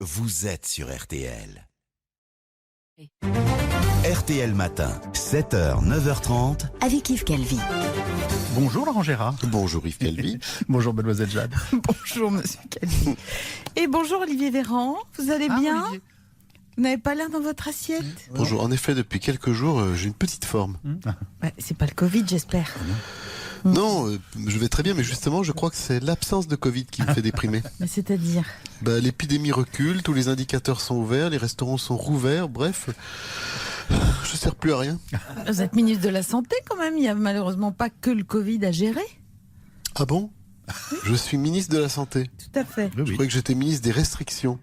vous êtes sur RTL. RTL Matin, 7h, 9h30. Avec Yves Calvi. Bonjour Laurent Gérard. Bonjour Yves Calvi. Bonjour Mademoiselle Jade. Bonjour Monsieur Calvi. Et bonjour Olivier Véran, vous allez bien? Olivier. Vous n'avez pas l'air dans votre assiette? Bonjour, en effet depuis quelques jours j'ai une petite forme. C'est pas le Covid, j'espère. Non, je vais très bien, mais justement je crois que c'est l'absence de Covid qui me fait déprimer. Mais c'est-à-dire? L'épidémie recule, tous les indicateurs sont ouverts, les restaurants sont rouverts, bref, je ne sers plus à rien. Vous êtes ministre de la Santé quand même, il n'y a malheureusement pas que le Covid à gérer. Ah bon? Je suis ministre de la Santé. Tout à fait. Je croyais que j'étais ministre des restrictions.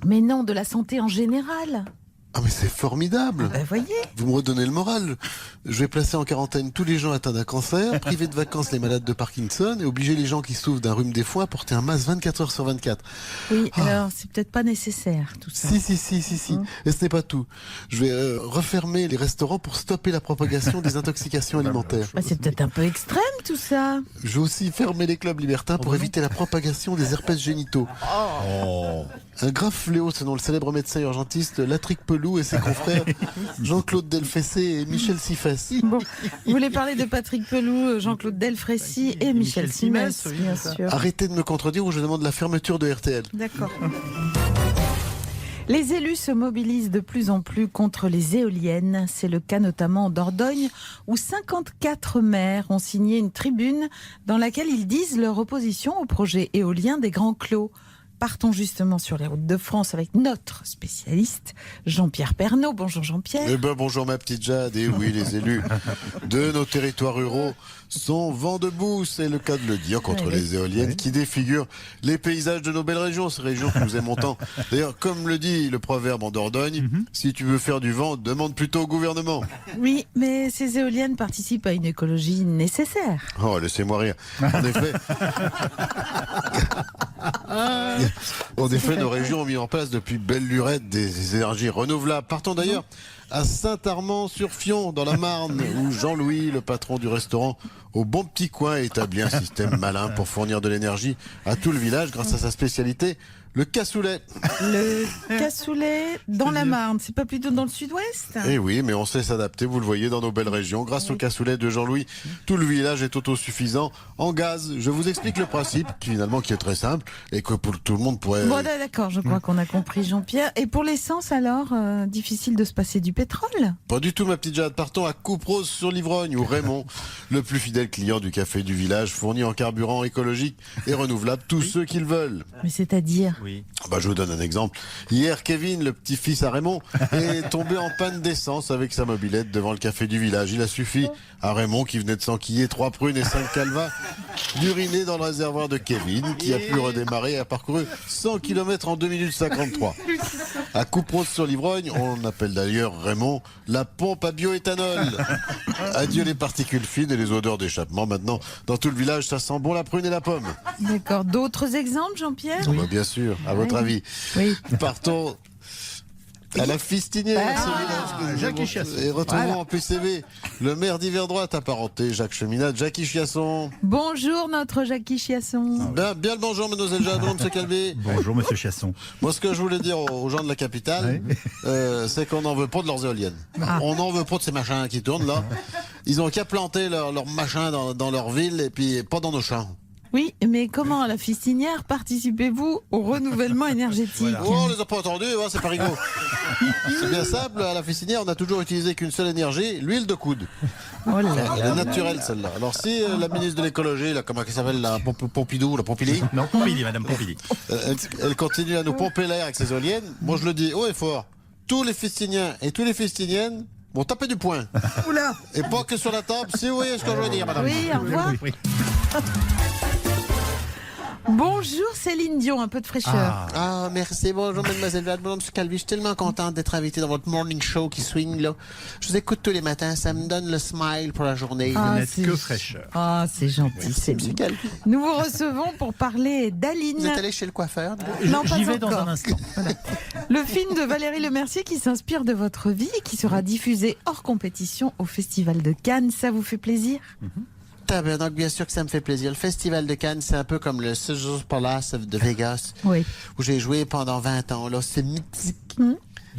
Mais non, de la santé en général. Ah mais c'est formidable. Voyez. Vous me redonnez le moral. Je vais placer en quarantaine tous les gens atteints d'un cancer, priver de vacances les malades de Parkinson et obliger les gens qui souffrent d'un rhume des foins à porter un masque 24 heures sur 24. Oui, alors c'est peut-être pas nécessaire tout ça. Si. Et ce n'est pas tout. Je vais refermer les restaurants pour stopper la propagation des intoxications alimentaires. C'est peut-être un peu extrême tout ça. Je vais aussi fermer les clubs libertins pour éviter la propagation des herpès génitaux. Un grave fléau selon le célèbre médecin urgentiste Latric Pelou et ses confrères Jean-Claude Delfessé et Michel Sifès. Bon, vous voulez parler de Patrick Pelou, Jean-Claude Delfrécy et Michel Simès, bien sûr. Arrêtez de me contredire ou je demande la fermeture de RTL. D'accord. Les élus se mobilisent de plus en plus contre les éoliennes. C'est le cas notamment en Dordogne, où 54 maires ont signé une tribune dans laquelle ils disent leur opposition au projet éolien des Grands Clos. Partons justement sur les routes de France avec notre spécialiste, Jean-Pierre Pernaut. Bonjour Jean-Pierre. Bonjour ma petite Jade. Et oui, les élus de nos territoires ruraux sont vent debout, c'est le cas de le dire, contre les éoliennes qui défigurent les paysages de nos belles régions, ces régions que nous aimons tant. D'ailleurs, comme le dit le proverbe en Dordogne, si tu veux faire du vent, demande plutôt au gouvernement. Oui, mais ces éoliennes participent à une écologie nécessaire. Oh, laissez-moi rire. En effet, nos régions ont mis en place depuis belle lurette des énergies renouvelables. Partons d'ailleurs à Saint-Armand-sur-Fion, dans la Marne, où Jean-Louis, le patron du restaurant Au Bon Petit Coin, établit un système malin pour fournir de l'énergie à tout le village grâce à sa spécialité, le cassoulet. Le cassoulet dans la Marne, c'est pas plutôt dans le sud-ouest? Eh oui, mais on sait s'adapter, vous le voyez, dans nos belles régions. Grâce au cassoulet de Jean-Louis, tout le village est autosuffisant en gaz. Je vous explique le principe, finalement, qui est très simple, et que pour tout le monde pourrait... Bon, d'accord, je crois qu'on a compris, Jean-Pierre. Et pour l'essence, alors, difficile de se passer du pétrole? Pas du tout, ma petite Jade. Partons à Couperose sur l'Ivrogne, où Raymond, le plus fidèle client du café du village, fournit en carburant écologique et renouvelable tous ceux qu'ils veulent. Mais c'est-à-dire? Oui. Je vous donne un exemple. Hier, Kevin, le petit-fils à Raymond, est tombé en panne d'essence avec sa mobilette devant le café du village. Il a suffi à Raymond, qui venait de s'enquiller 3 prunes et 5 calvas, d'uriner dans le réservoir de Kevin, qui a pu redémarrer et a parcouru 100 km en 2 minutes 53. À Couperose sur l'Ivrogne, on appelle d'ailleurs Raymond la pompe à bioéthanol. Adieu les particules fines et les odeurs d'échappement. Maintenant, dans tout le village, ça sent bon la prune et la pomme. D'accord. D'autres exemples, Jean-Pierre? Bien sûr, à votre avis. Oui. Partons à la Fistinière, ce village Jackie Chiasson. Et retrouvons en PCV le maire d'Yverdroit, apparenté Jacques Cheminade, Jackie Chiasson. Bonjour, notre Jackie Chiasson. Bien le bonjour, mademoiselle Jade, monsieur Calvé. Bonjour Monsieur Chiasson. Moi, ce que je voulais dire aux gens de la capitale, c'est qu'on n'en veut pas de leurs éoliennes. On n'en veut pas de ces machins qui tournent là. Ils ont qu'à planter leurs machins dans leur ville et puis pas dans nos champs. Oui, mais comment, à la Fistinière, participez-vous au renouvellement énergétique? Oh, on les a pas entendus, c'est pas rigolo. C'est bien simple, à la Fistinière, on n'a toujours utilisé qu'une seule énergie, l'huile de coude. Oh là là. Elle est naturelle, celle-là. Alors si la ministre de l'écologie, comment elle s'appelle, la Pompidou, la Pompili, Non, Pompili, Madame Pompili. elle continue à nous pomper l'air avec ses éoliennes, moi je le dis haut et fort, tous les Fistiniens et tous les Fistiniennes vont taper du poing. Oula. Et pas que sur la table, si vous voyez ce que je veux dire, madame. Oui, au revoir. Oui. Bonjour Céline Dion, un peu de fraîcheur. Ah, merci, bonjour mademoiselle Jade, bonjour monsieur Calvi, je suis tellement contente d'être invité dans votre morning show qui swing là. Je vous écoute tous les matins, ça me donne le smile pour la journée. Ah, Vous n'êtes c'est- que fraîcheur. Ah, c'est gentil, Merci monsieur Céline. Calvi. Nous vous recevons pour parler d'Aline. Vous êtes allé chez le coiffeur? Non, pas J'y vais dans encore. un instant. Le film de Valérie Lemercier qui s'inspire de votre vie et qui sera diffusé hors compétition au Festival de Cannes. Ça vous fait plaisir? Donc, bien sûr que ça me fait plaisir. Le Festival de Cannes, c'est un peu comme le Caesars Palace de Vegas, Oui. où j'ai joué pendant 20 ans. Là, c'est mythique.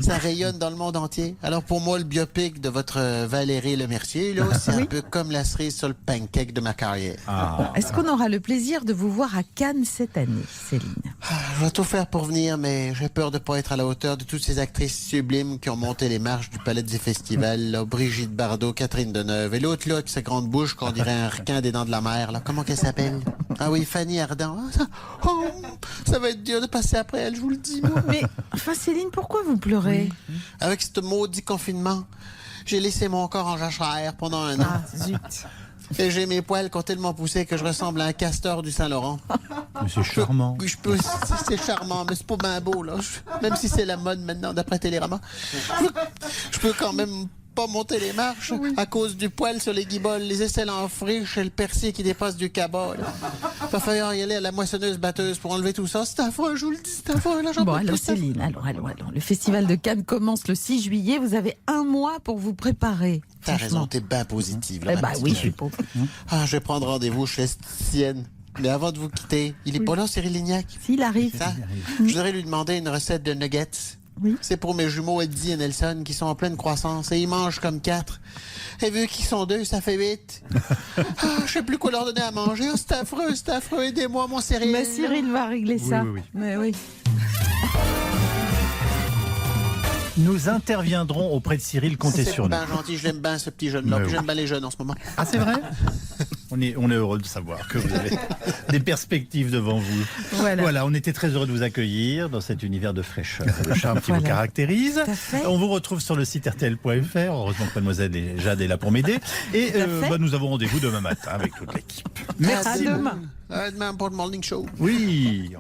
Ça rayonne dans le monde entier. Alors, pour moi, le biopic de votre Valérie Lemercier, là, c'est un peu comme la cerise sur le pancake de ma carrière. Est-ce qu'on aura le plaisir de vous voir à Cannes cette année, Céline? Je vais tout faire pour venir, mais j'ai peur de pas être à la hauteur de toutes ces actrices sublimes qui ont monté les marches du Palais des Festivals, là. Brigitte Bardot, Catherine Deneuve, et l'autre, là, avec sa grande bouche, qu'on dirait un requin des dents de la mer, là. Comment qu'elle s'appelle? Ah oui, Fanny Ardant. Ça va être dur de passer après elle, je vous le dis, moi. Mais, enfin, Céline, pourquoi vous pleurez? Avec ce maudit confinement, j'ai laissé mon corps en jachère pendant un an. Ah, zut. Et j'ai mes poils qui ont tellement poussé que je ressemble à un castor du Saint-Laurent. Mais c'est charmant. C'est charmant, mais c'est pas bien beau, là. Même si c'est la mode maintenant, d'après Télérama. Je peux quand même pas monter les marches à cause du poil sur les guiboles, les aisselles en friche et le persil qui dépasse du cabas. Il va falloir y aller à la moissonneuse-batteuse pour enlever tout ça. C'est affreux, je vous le dis, c'est affreux. Là, Bon, alors Céline, allons. Le Festival de Cannes commence le 6 juillet. Vous avez un mois pour vous préparer. T'as Franchement. raison, t'es bien positive. Là, Eh ma bah petite. oui, je suis pauvre. Ah, je vais prendre rendez-vous chez Estienne. Mais avant de vous quitter, il est pas là, Cyril Lignac? S'il arrive. Ça, je voudrais lui demander une recette de nuggets. Oui. C'est pour mes jumeaux Eddie et Nelson qui sont en pleine croissance et ils mangent comme 4. Et vu qu'ils sont 2, ça fait 8. Je sais plus quoi leur donner à manger. Oh, c'est affreux, aidez-moi, mon Cyril. Mais Cyril va régler ça. oui. Mais oui. Nous interviendrons auprès de Cyril, comptez sur C'est nous. bien gentil, je l'aime bien ce petit jeune-là. Mais Puis oui. j'aime bien les jeunes en ce moment. Ah, c'est vrai? On est heureux de savoir que vous avez des perspectives devant vous. Voilà. On était très heureux de vous accueillir dans cet univers de fraîcheur et de charme qui vous Voilà. caractérise. Tout à fait. On vous retrouve sur le site rtl.fr. Heureusement que mademoiselle Jade est là pour m'aider. Et Tout à fait. nous avons rendez-vous demain matin avec toute l'équipe. À Merci. demain. À demain pour le morning show. Oui.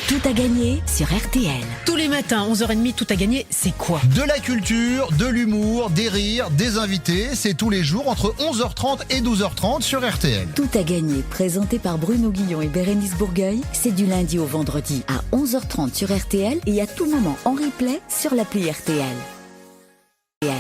Tout à gagner sur RTL. Tous les matins, 11h30, tout à gagner, c'est quoi? De la culture, de l'humour, des rires, des invités, c'est tous les jours entre 11h30 et 12h30 sur RTL. Tout à gagner, présenté par Bruno Guillon et Bérénice Bourgueil, c'est du lundi au vendredi à 11h30 sur RTL et à tout moment en replay sur l'appli RTL. RTL.